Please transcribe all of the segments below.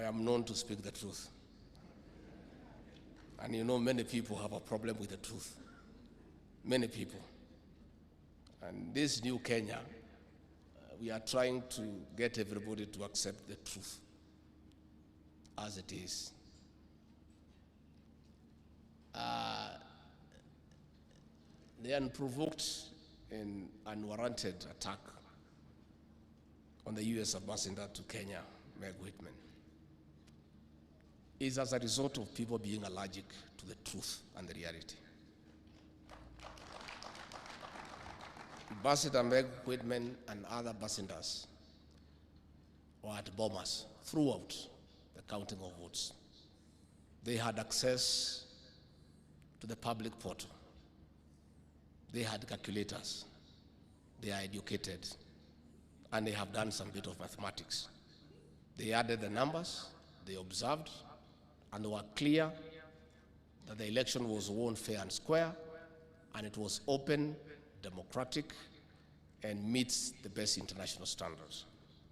am known to speak the truth. And you know, many people have a problem with the truth. Many people. And this new Kenya, we are trying to get everybody to accept the truth as it is. The unprovoked and unwarranted attack on the U.S. ambassador to Kenya, Meg Whitman, is as a result of people being allergic to the truth and the reality. Ambassador Meg Whitman and other ambassadors were at bombers throughout the counting of votes. They had access to the public portal. They had calculators. They are educated, and they have done some bit of mathematics. They added the numbers, they observed, and they were clear that the election was won fair and square, and it was open, democratic, and meets the best international standards.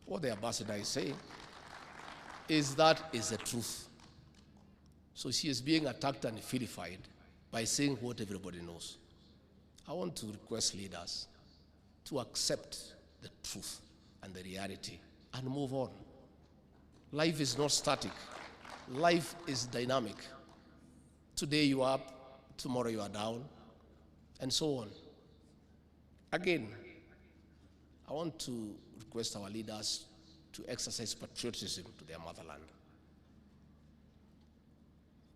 What the ambassador is saying is that is the truth. So she is being attacked and vilified by saying what everybody knows. I want to request leaders to accept the truth and the reality and move on. Life is not static. Life is dynamic. Today you are up, tomorrow you are down, and so on. Again, I want to request our leaders to exercise patriotism to their motherland.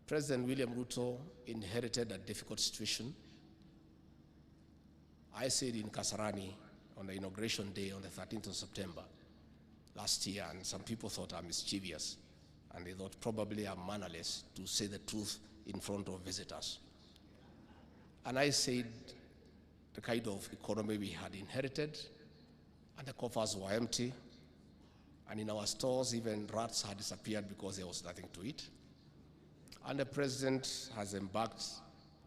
President William Ruto inherited a difficult situation. I said in Kasarani on the inauguration day on the 13th of September last year, and some people thought I'm mischievous, and they thought probably I'm mannerless to say the truth in front of visitors. And I said the kind of economy we had inherited, and the coffers were empty, and in our stores even rats had disappeared because there was nothing to eat. And the president has embarked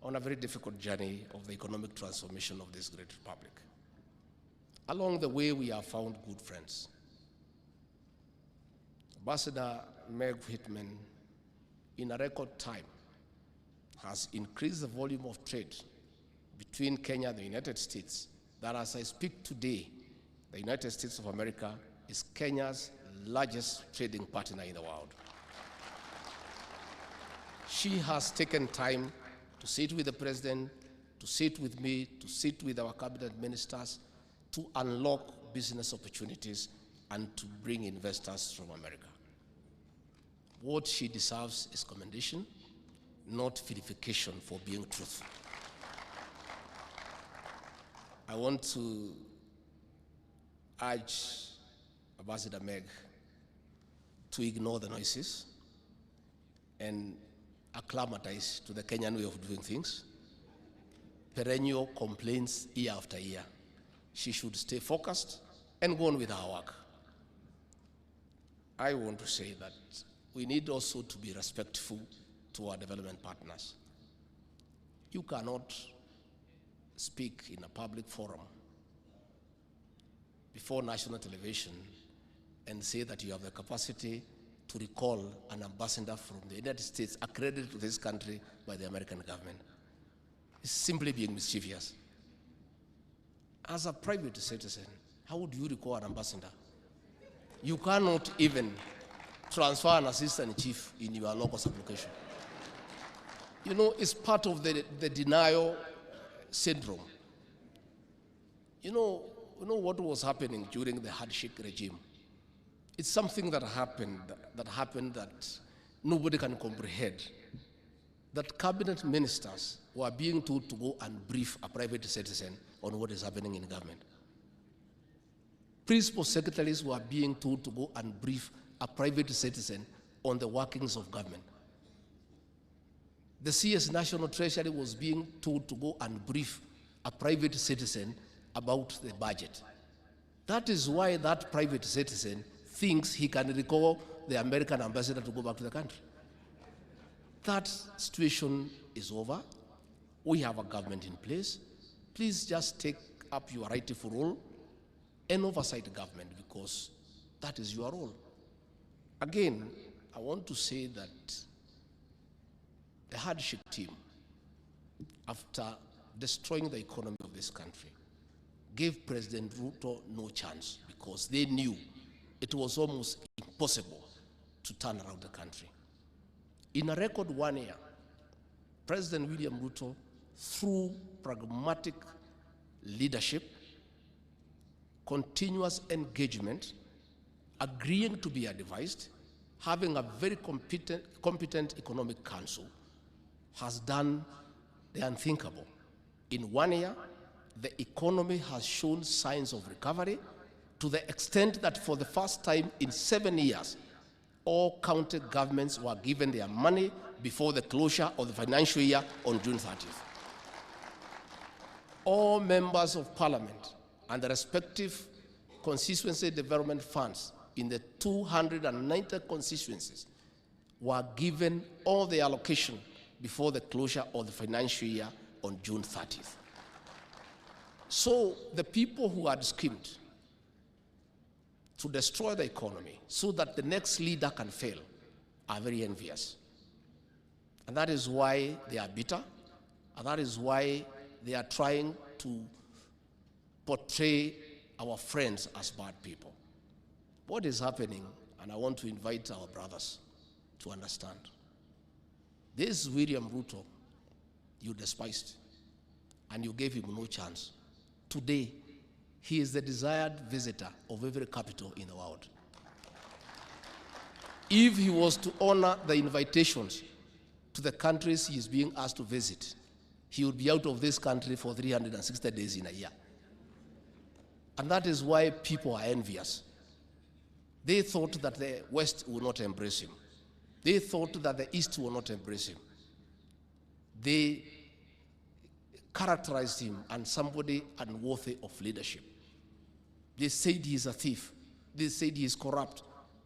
on a very difficult journey of the economic transformation of this great republic. Along the way, we have found good friends. Ambassador Meg Whitman, in a record time, has increased the volume of trade between Kenya and the United States, that as I speak today, the United States of America is Kenya's largest trading partner in the world. She has taken time to sit with the president, to sit with me, to sit with our cabinet ministers, to unlock business opportunities and to bring investors from America. What she deserves is commendation, not vilification for being truthful. I want to urge Ambassador Meg to ignore the noises and acclimatize to the Kenyan way of doing things. Perennial complaints year after year. She should stay focused and go on with her work. I want to say that we need also to be respectful to our development partners. You cannot speak in a public forum before national television and say that you have the capacity to recall an ambassador from the United States accredited to this country by the American government. It's simply being mischievous. As a private citizen, how would you recall an ambassador? You cannot even transfer an assistant chief in your local sublocation. You know, it's part of the denial syndrome. You know what was happening during the handshake regime? It's something that happened that nobody can comprehend. That cabinet ministers were being told to go and brief a private citizen on what is happening in government. Principal secretaries were being told to go and brief a private citizen on the workings of government. The CS National Treasury was being told to go and brief a private citizen about the budget. That is why that private citizen thinks he can recall the American ambassador to go back to the country. That situation is over. We have a government in place. Please just take up your rightful role and oversight the government, because that is your role. Again, I want to say that the hardship team, after destroying the economy of this country, gave President Ruto no chance because they knew it was almost impossible to turn around the country. In a record 1 year, President William Ruto, through pragmatic leadership, continuous engagement, agreeing to be advised, having a very competent economic council, has done the unthinkable. In 1 year, the economy has shown signs of recovery to the extent that for the first time in 7 years, all county governments were given their money before the closure of the financial year on June 30th. All members of parliament and the respective constituency development funds in the 290 constituencies were given all the allocation before the closure of the financial year on June 30th. So the people who had schemed to destroy the economy so that the next leader can fail are very envious. And that is why they are bitter, and that is why they are trying to portray our friends as bad people. What is happening, and I want to invite our brothers to understand, this William Ruto you despised, and you gave him no chance. Today, he is the desired visitor of every capital in the world. If he was to honor the invitations to the countries he is being asked to visit, he would be out of this country for 360 days in a year. And that is why people are envious. They thought that the West would not embrace him. They thought that the East would not embrace him. They characterized him as somebody unworthy of leadership. They said he is a thief. They said he is corrupt.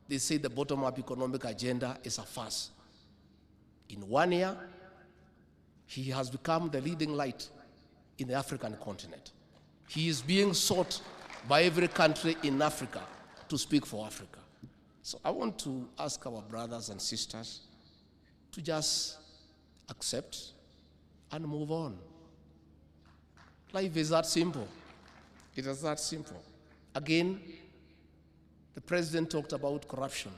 They say the bottom-up economic agenda is a farce. In 1 year, he has become the leading light in the African continent. He is being sought by every country in Africa to speak for Africa. So I want to ask our brothers and sisters to just accept and move on. Life is that simple. It is that simple. Again, the president talked about corruption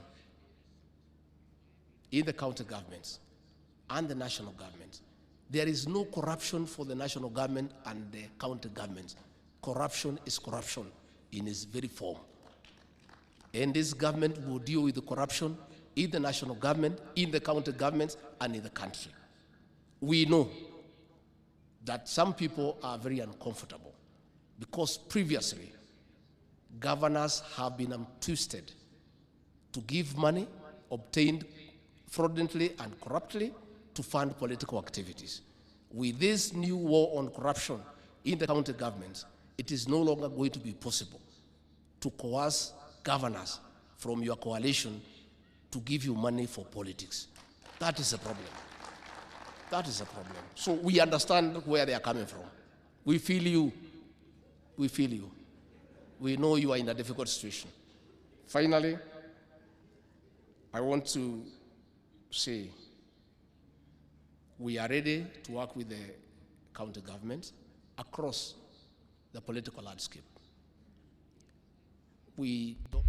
in the county governments and the national government. There is no corruption for the national government and the county governments. Corruption is corruption in its very form. And this government will deal with the corruption in the national government, in the county governments, and in the country. We know that some people are very uncomfortable because previously governors have been twisted to give money obtained fraudulently and corruptly to fund political activities. With this new war on corruption in the county governments, it is no longer going to be possible to coerce governors from your coalition to give you money for politics. That is a problem. That is a problem. So we understand where they are coming from. We feel you. We feel you. We know you are in a difficult situation. Finally, I want to say we are ready to work with the county government across the political landscape. We don't